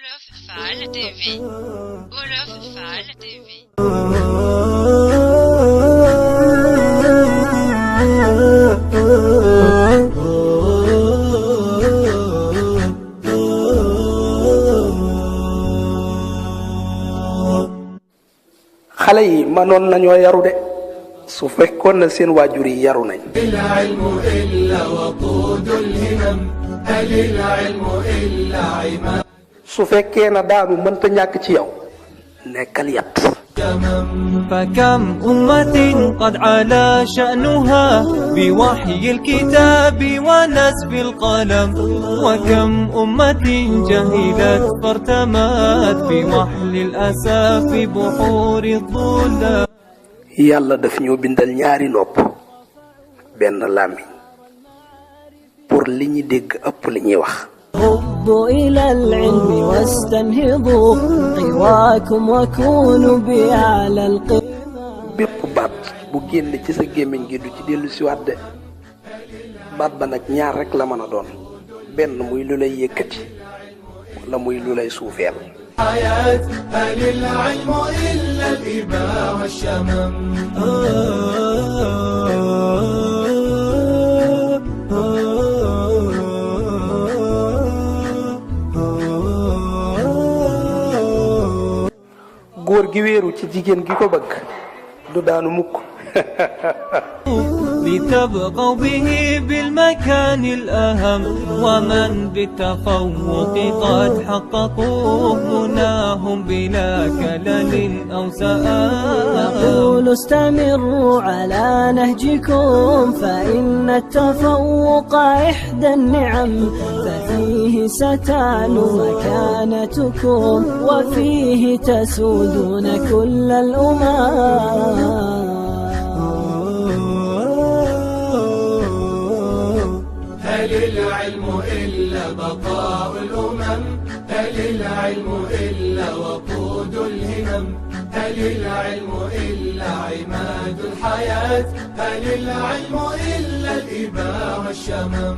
Wolof Fall TV. Wolof Fall TV. xale yi manoon nañoo yaru de su fekkoon na seen waajur yi yaru nañ. su fekkee na daanu mënta ñàkk ci yow nekkal yat. فكم أمة قد علا شأنها بوحي الكتاب ونسف القلم وكم أمة جهلت فارتمت بوحل الأسى في بحور الظلام. yàlla daf ñoo bindal ñaari nopp benn làmmiñ pour li ñi dégg ëpp li ñuy wax. هبوا إلى العلم واستنهضوا قواكم وكونوا بأعلى القمم. bépp baat bu génn ci sa gémmiñ gi du ci dellu si waat de baat ba nag ñaar rek la mën a doon benn muy lu lay yëkkati wala muy lu lay suufeel. góor gi wéeru ci jigéen gi ko bëgg du daanu mukk. لتبقوا به بالمكان الأهم ومن بالتفوق قد حققوا مناهم بلا كلل أو سآم. نقول استمروا على نهجكم فإن التفوق إحدى النعم ففيه ستعلو مكانتكم وفيه تسودون كل الأمم. هل العلم إلا بقاء الأمم هل العلم إلا وقود الهمم هل العلم إلا عماد الحياة هل العلم إلا الإباء والشمم.